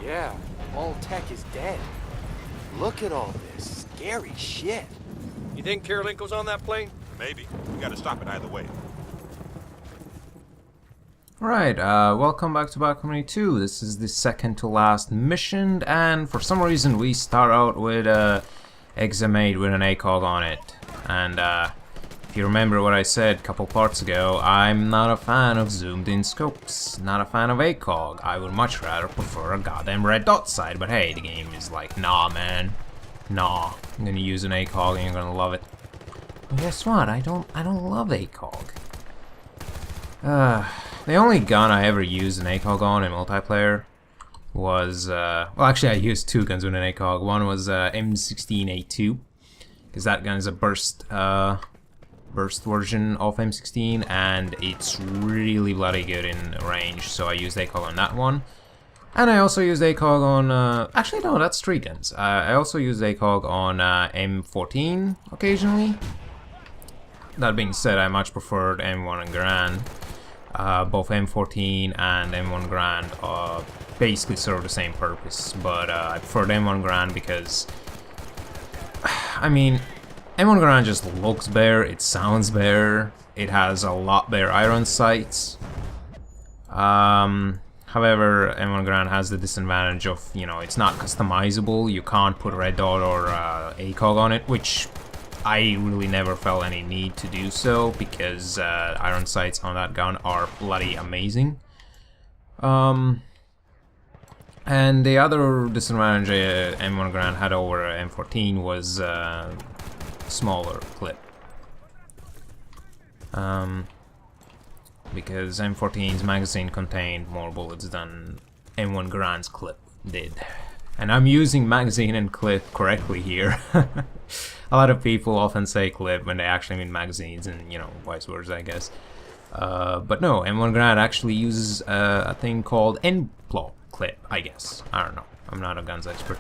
Yeah, all tech is dead. Look at all this scary shit. You think Karolinko's on that plane? Maybe. We gotta stop it either way. Alright, welcome back to Bad Company 2. This is the second to last mission, and for some reason we start out with a Examate with an ACOG on it. And if you remember what I said a couple parts ago, I'm not a fan of zoomed in scopes, not a fan of ACOG. I would much rather prefer a goddamn red dot sight, but hey, the game is like, nah man, nah, I'm gonna use an ACOG and you're gonna love it. But guess what, I don't love ACOG. The only gun I ever used an ACOG on in multiplayer was, well actually I used two guns with an ACOG. One was M16A2, because that gun is a burst version of M16 and it's really bloody good in range, so I used ACOG on that one. And I also used ACOG on, actually no, that's three guns. I also used ACOG on M14 occasionally. That being said, I much preferred M1 and Grand. Both M14 and M1 Grand basically serve the same purpose, but I preferred M1 Grand because, I mean, M1 Grand just looks better, it sounds better, it has a lot better iron sights. However, M1 Grand has the disadvantage of, you know, it's not customizable, you can't put red dot or ACOG on it, which I really never felt any need to do so because iron sights on that gun are bloody amazing. And the other disadvantage M1 Grand had over M14 was smaller clip. Because M14's magazine contained more bullets than M1 Grand's clip did. And I'm using magazine and clip correctly here. A lot of people often say clip when they actually mean magazines, and you know, vice versa, I guess. But no, M1 Grand actually uses a thing called end plot clip, I guess. I don't know. I'm not a guns expert.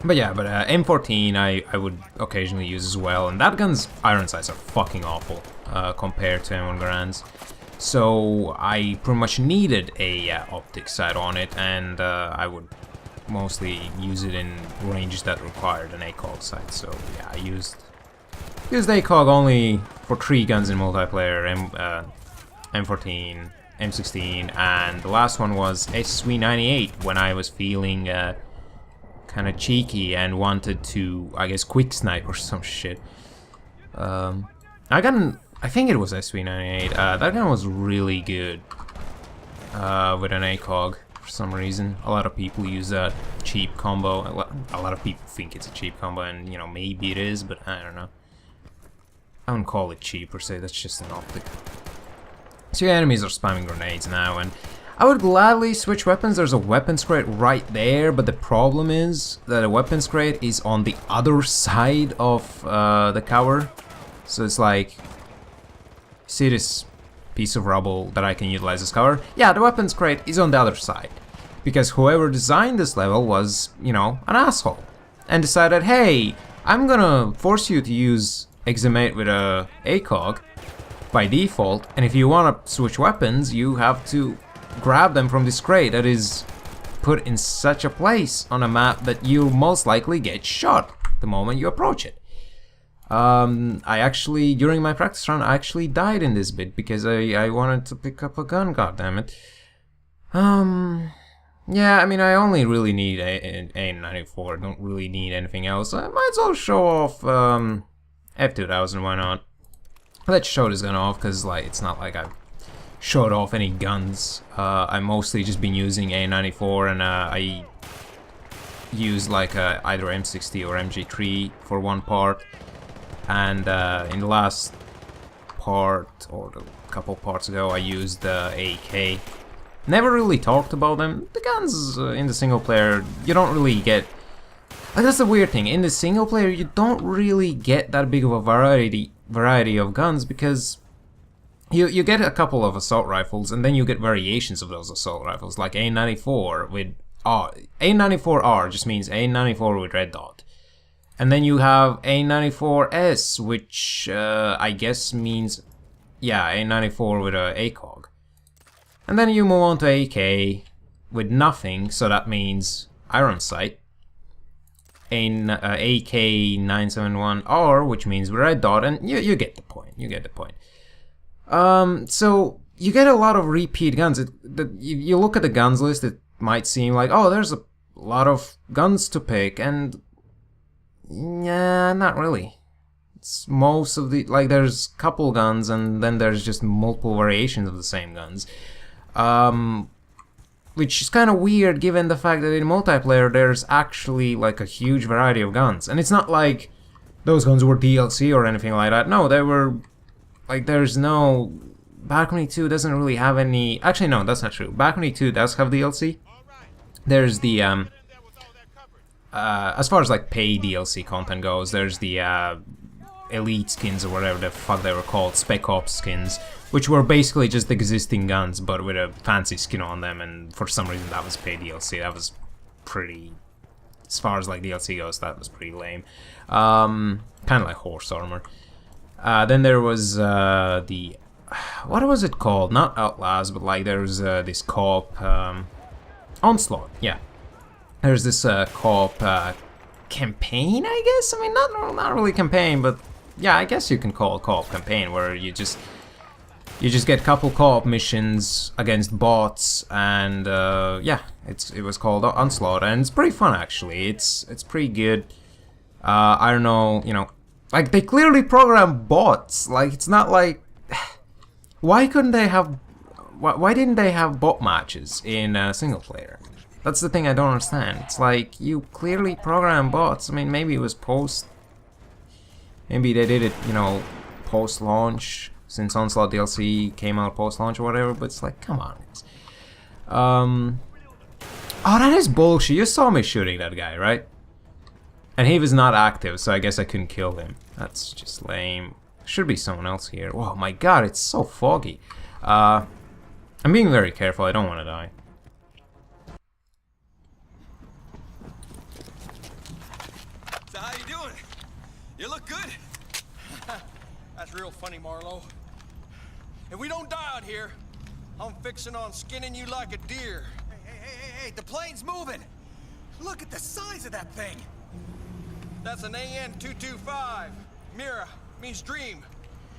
But yeah, M14 I would occasionally use as well, and that gun's iron sights are fucking awful compared to M1 Grand's. So I pretty much needed a optic sight on it, and I would mostly use it in ranges that required an ACOG sight. So yeah, I used ACOG only for three guns in multiplayer: M14, M16, and the last one was SV98 when I was feeling kind of cheeky and wanted to, I guess, quick snipe or some shit. I think it was SV98. That gun was really good with an ACOG for some reason. A lot of people use that cheap combo. A lot of people think it's a cheap combo, and you know, maybe it is, but I don't know. I wouldn't call it cheap per se, that's just an optic. So your enemies are spamming grenades now, and I would gladly switch weapons. There's a weapons crate right there, but the problem is that a weapons crate is on the other side of the cover. So it's like, see this piece of rubble that I can utilize as cover? Yeah, the weapons crate is on the other side. Because whoever designed this level was, you know, an asshole. And decided, hey, I'm gonna force you to use Examate with a ACOG by default, and if you wanna switch weapons, you have to grab them from this crate that is put in such a place on a map that you'll most likely get shot the moment you approach it. I actually, during my practice run, I actually died in this bit because I wanted to pick up a gun, goddammit. Yeah, I mean, I only really need A94, don't really need anything else. I might as well show off, F2000, why not? Let's show this gun off, because, like, it's not like I've showed off any guns. I mostly just been using A94, and, I use, like, either M60 or MG3 for one part. And in the last part, or a couple parts ago, I used the AK. Never really talked about them. The guns in the single player, you don't really get... That's the weird thing. In the single player, you don't really get that big of a variety of guns, because you get a couple of assault rifles, and then you get variations of those assault rifles, like A94 with... A94R just means A94 with red dot. And then you have A94S, which I guess means, yeah, A94 with a ACOG. And then you move on to AK with nothing, so that means iron sight. In AK-971R, which means red dot, and you get the point. You get the point. So you get a lot of repeat guns. You look at the guns list, it might seem like, oh, there's a lot of guns to pick, and yeah, not really. It's most of the, like, there's a couple guns, and then there's just multiple variations of the same guns. Which is kind of weird given the fact that in multiplayer there's actually like a huge variety of guns. And it's not like those guns were DLC or anything like that. No, they were, like, there's no... Balcony 2 doesn't really have any... Actually, no, that's not true. Balcony 2 does have DLC. There's the, as far as like pay DLC content goes, there's the Elite skins or whatever the fuck they were called, Spec Ops skins, which were basically just existing guns but with a fancy skin on them, and for some reason that was paid DLC. That was pretty, as far as like DLC goes, that was pretty lame. Kind of like horse armor. Then there was the, what was it called? Not Outlaws, but like there was this co-op, Onslaught, yeah. There's this co-op campaign, I guess? I mean, not really campaign, but yeah, I guess you can call it co-op campaign, where you just get a couple co-op missions against bots, and yeah, it was called Onslaught, and it's pretty fun actually. It's pretty good. I don't know, you know, like they clearly program bots. Like it's not like why couldn't they have? Why didn't they have bot matches in single player? That's the thing I don't understand. It's like you clearly program bots. I mean, maybe it was post. Maybe they did it, you know, post-launch, since Onslaught DLC came out post-launch or whatever, but it's like, come on. Oh, that is bullshit. You saw me shooting that guy, right? And he was not active, so I guess I couldn't kill him. That's just lame. Should be someone else here. Oh my god, it's so foggy. I'm being very careful. I don't want to die. So how you doing? You look good. That's real funny, Marlowe. If we don't die out here, I'm fixing on skinning you like a deer. Hey, the plane's moving! Look at the size of that thing! That's an AN-225. Mira means dream.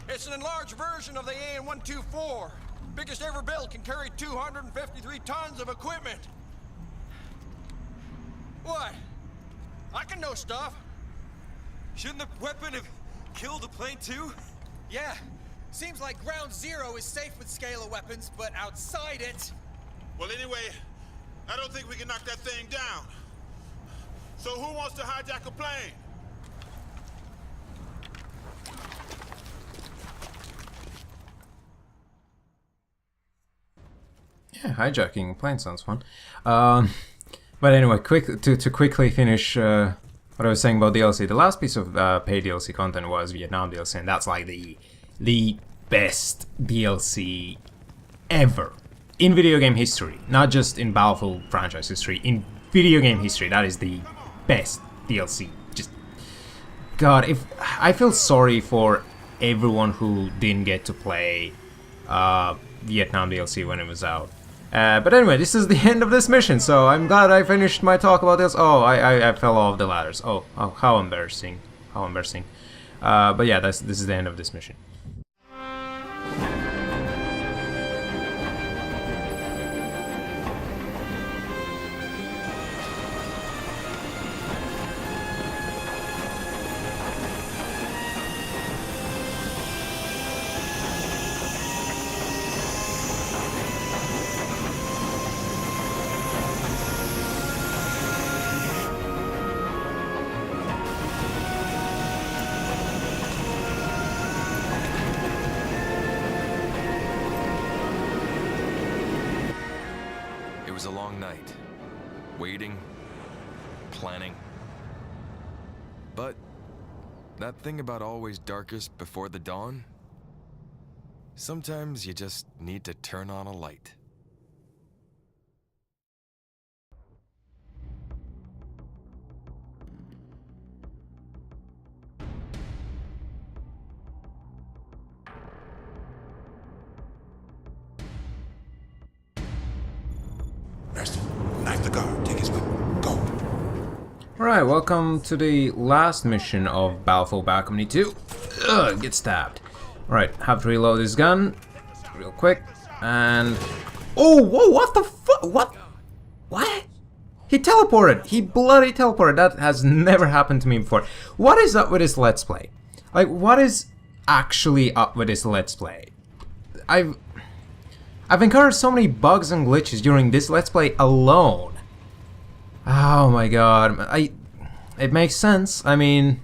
It's an enlarged version of the AN-124. Biggest ever built, can carry 253 tons of equipment. What? I can know stuff. Shouldn't the weapon have killed the plane too? Yeah. Seems like ground zero is safe with scalar weapons, but outside it... Well, anyway, I don't think we can knock that thing down. So who wants to hijack a plane? Yeah, hijacking a plane sounds fun. But anyway, to quickly finish what I was saying about DLC. The last piece of paid DLC content was Vietnam DLC, and that's like the best DLC ever in video game history. Not just in Battlefield franchise history, in video game history. That is the best DLC. Just God, if I feel sorry for everyone who didn't get to play Vietnam DLC when it was out. But anyway, this is the end of this mission, so I'm glad I finished my talk about this. Oh, I fell off the ladders. Oh, how embarrassing. How embarrassing. But yeah, this is the end of this mission. It was a long night. Waiting, planning. But that thing about always darkest before the dawn? Sometimes you just need to turn on a light. Preston, knife the guard. Take his whip. Go. Alright, welcome to the last mission of Battlefield Bad Company 2. Ugh, get stabbed. Alright, have to reload this gun real quick. And... oh, whoa, what the fuck? What? What? He teleported. He bloody teleported. That has never happened to me before. What is up with this Let's Play? Like, what is actually up with this Let's Play? I've encountered so many bugs and glitches during this Let's Play alone. Oh my god. It makes sense. I mean,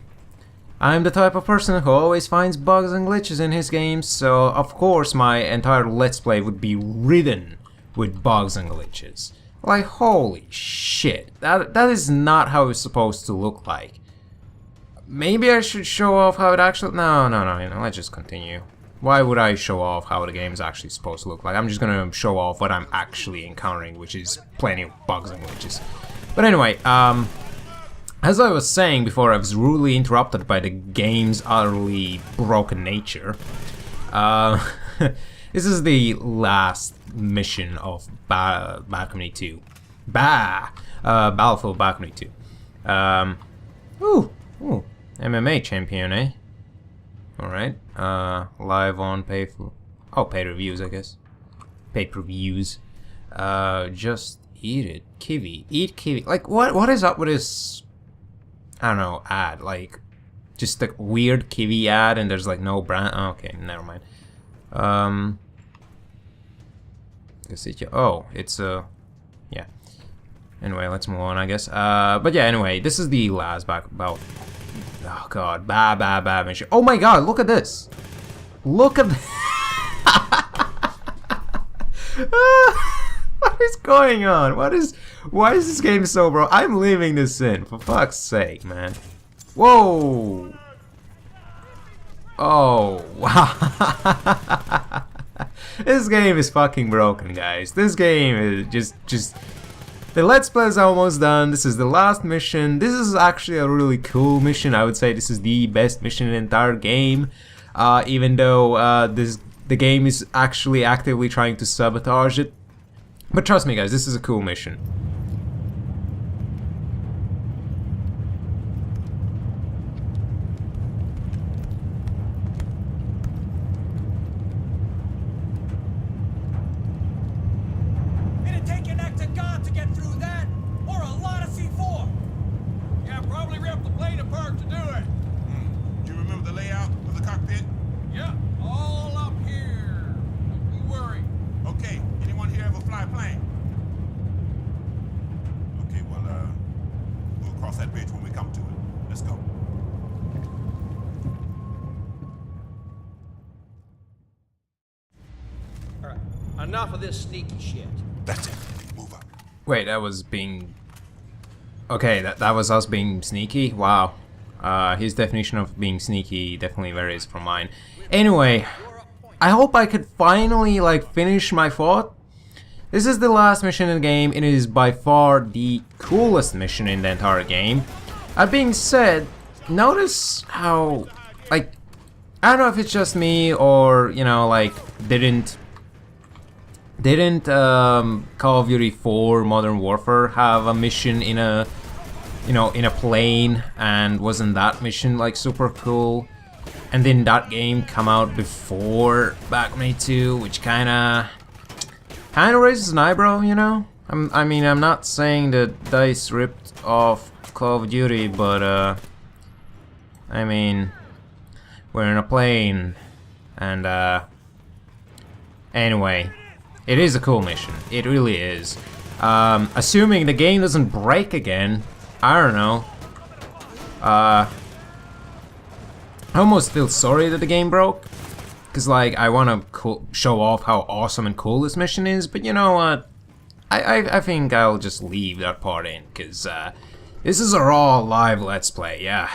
I'm the type of person who always finds bugs and glitches in his games, so of course my entire Let's Play would be ridden with bugs and glitches. Like, holy shit. That is not how it's supposed to look like. Maybe I should show off how it actually... No, let's just continue. Why would I show off how the game is actually supposed to look like? I'm just gonna show off what I'm actually encountering, which is plenty of bugs and glitches. But anyway, as I was saying before, I was rudely interrupted by the game's utterly broken nature. This is the last mission of Bad Company 2. Battlefield Bad Company 2. Ooh, MMA champion, eh? Alright, live on pay-per-views, I guess. Pay-per-views. Just eat it. Kiwi. Eat kiwi. Like, what is up with this, I don't know, ad? Like, just a weird kiwi ad and there's like no brand. Oh, okay, never mind. It's yeah. Anyway, let's move on, I guess. But yeah, anyway, this is the last oh god, bad mission. Oh my god, look at this. Look at what is going on? Why is this game so bro? I'm leaving this in, for fuck's sake, man. Whoa. Oh, wow. This game is fucking broken, guys. This game is just... The Let's Play is almost done. This is the last mission. This is actually a really cool mission. I would say this is the best mission in the entire game. Even though the game is actually actively trying to sabotage it. But trust me, guys, this is a cool mission. It'd take an act of God to get through that, or a lot of C4. Yeah, probably rip the plane apart to do it. Do you remember the layout of the cockpit? Yeah, all up here. Don't you worry. Okay, anyone here ever fly a plane? Okay, well, we'll cross that bridge when we come to it. Let's go. All right, enough of this sneaky shit. That's it. Move up. Wait, that was being... Okay, that was us being sneaky? Wow. His definition of being sneaky definitely varies from mine. Anyway, I hope I could finally, like, finish my thought. This is the last mission in the game. It is by far the coolest mission in the entire game. That being said, notice how, like, I don't know if it's just me or, you know, like, didn't Call of Duty 4 Modern Warfare have a mission in a, you know, in a plane, and wasn't that mission like super cool? And then that game come out before Bad Company 2, which kinda raises an eyebrow, you know? I mean, I'm not saying that DICE ripped off Call of Duty, but I mean, we're in a plane, and anyway. It is a cool mission. It really is. Assuming the game doesn't break again, I don't know. I almost feel sorry that the game broke, because like I want to show off how awesome and cool this mission is. But you know what? I think I'll just leave that part in, because this is a raw live Let's Play. Yeah.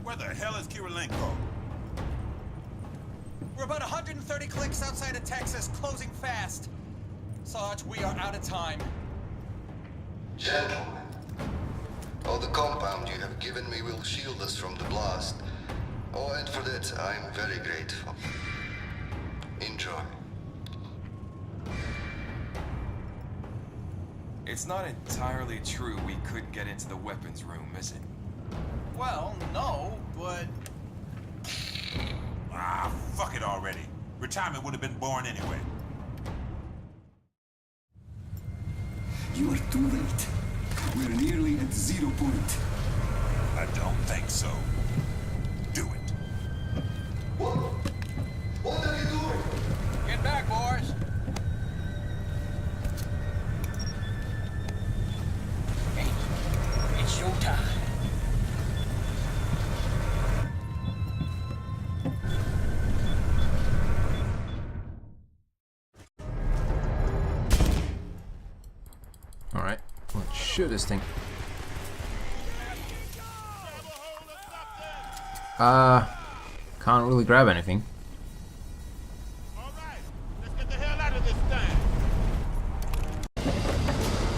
Where the hell is Kirilenko? We're about 130 clicks outside of Texas, closing fast. Sarge, we are out of time. Gentlemen, all the compound you have given me will shield us from the blast. Oh, and for that, I'm very grateful. Enjoy. It's not entirely true we couldn't get into the weapons room, is it? Well, no, but Ah, fuck it already. Retirement would have been boring anyway. You are too late. We're nearly at 0 point. I don't think so. Do it. What are you doing? get back, boys. It's showtime. Alright, let's shoot this thing. Can't really grab anything. All right, let's get the hell out of this thing.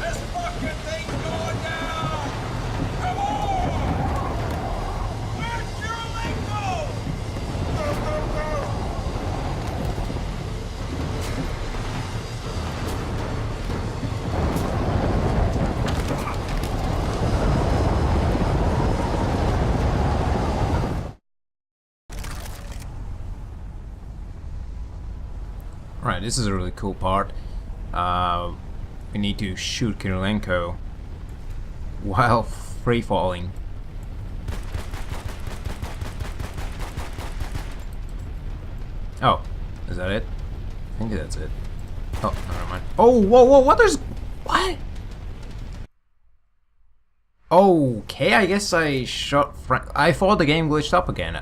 This fucking thing's going down! Come on! Where'd your leg go? Go, go, go! Right, this is a really cool part. We need to shoot Kirilenko while free falling. Oh, is that it? I think that's it. Oh, never mind. Oh, whoa, whoa, what? There's what? Okay, I guess I shot. I thought the game glitched up again.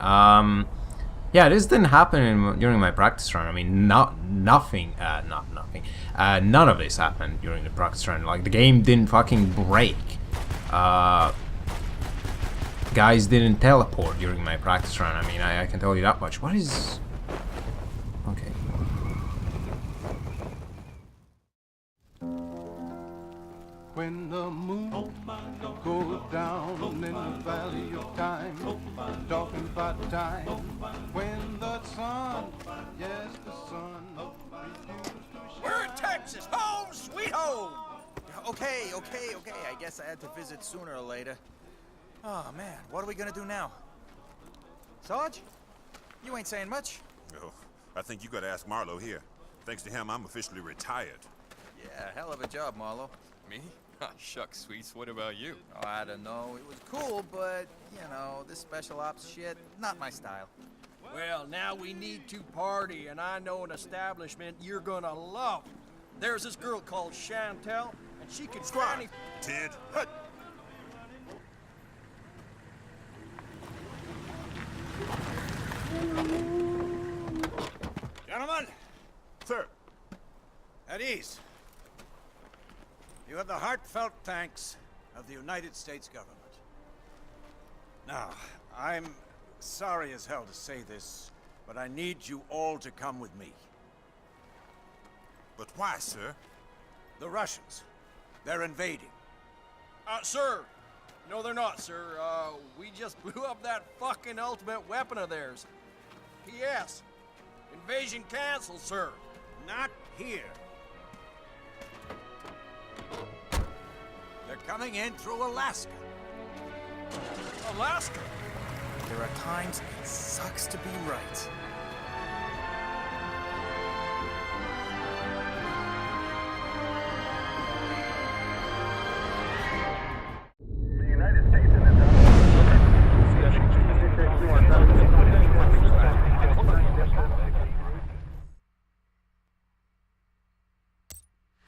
Yeah, this didn't happen during my practice run. I mean, nothing. None of this happened during the practice run. Like, the game didn't fucking break. Guys didn't teleport during my practice run. I mean, I can tell you that much. What is... Okay. When the moon goes down in the valley of time, talking about time. When the sun, yes, the sun refused to We're in Texas, home sweet home! Okay. I guess I had to visit sooner or later. Oh, man, what are we gonna do now? Sarge? You ain't saying much. Oh, I think you gotta ask Marlowe here. Thanks to him, I'm officially retired. Yeah, hell of a job, Marlo. Me? Shucks, Sweets, what about you? Oh, I don't know. It was cool, but, you know, this special ops shit, not my style. Well, now we need to party, and I know an establishment you're gonna love. There's this girl called Chantel, and she can Squad, Ted, hut. Gentlemen, Sir. at ease. You have the heartfelt thanks of the United States government. Now, I'm sorry as hell to say this, but I need you all to come with me. But why, sir? The Russians. They're invading. Sir. No, they're not, sir. We just blew up that fucking ultimate weapon of theirs. P.S. Invasion canceled, sir. Not here. They're coming in through Alaska. Alaska? There are times it sucks to be right.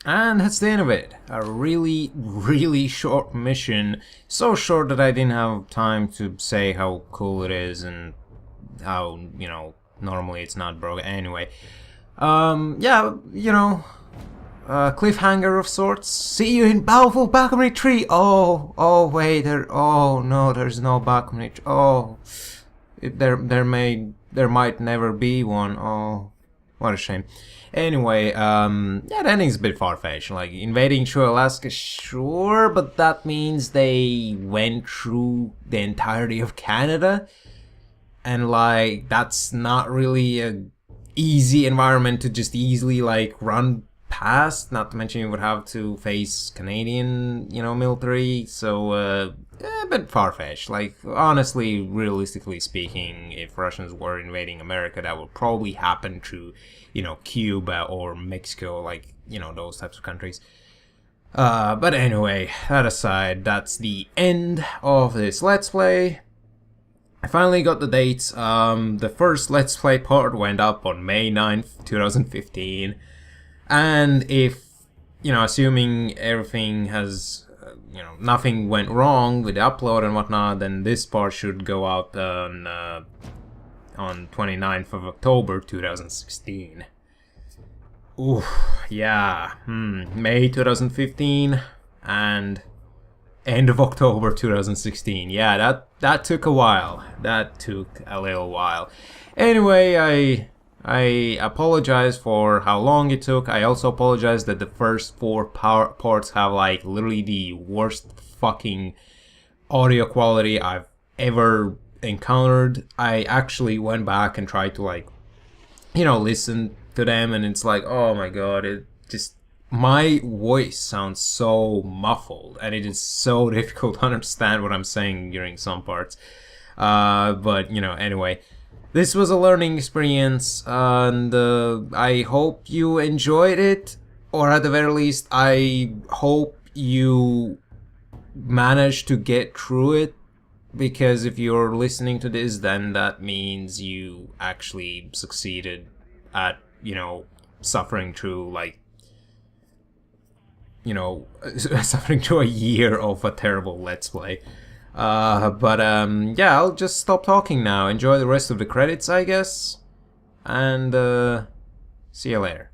And that's the end of it. A really, really short mission. So short that I didn't have time to say how cool it is and how, you know, normally it's not broken. Anyway. Yeah, you know, cliffhanger of sorts. See you in Bountiful Balcony Tree. Oh, wait, oh no, there's no balcony tree. Oh, there might never be one. Oh, what a shame. Anyway, yeah, the ending's a bit far-fetched. Like, invading through Alaska, sure, but that means they went through the entirety of Canada. and like that's not really a easy environment to just easily like run past, not to mention you would have to face Canadian, you know, military, so a bit far-fetched. Like, honestly, realistically speaking, if Russians were invading America, that would probably happen through, you know, Cuba or Mexico, like, you know, those types of countries. But anyway, that aside, that's the end of this Let's Play. I finally got the dates. The first Let's Play part went up on May 9th, 2015. And if, you know, assuming everything has, you know, nothing went wrong with the upload and whatnot, then this part should go out on 29th of October 2016. Ooh, yeah, May 2015 and end of October 2016. Yeah, that took a while. That took a little while. Anyway, I apologize for how long it took. I also apologize that the first 4 parts have like literally the worst fucking audio quality I've ever encountered. I actually went back and tried to, like, you know, listen to them, and it's like, oh my god, it just, my voice sounds so muffled and it is so difficult to understand what I'm saying during some parts. But you know, anyway, this was a learning experience, and I hope you enjoyed it, or at the very least I hope you managed to get through it, because if you're listening to this, then that means you actually succeeded at, you know, suffering through, like, you know, suffering through a year of a terrible Let's Play. Yeah, I'll just stop talking now. Enjoy the rest of the credits, I guess. And, see you later.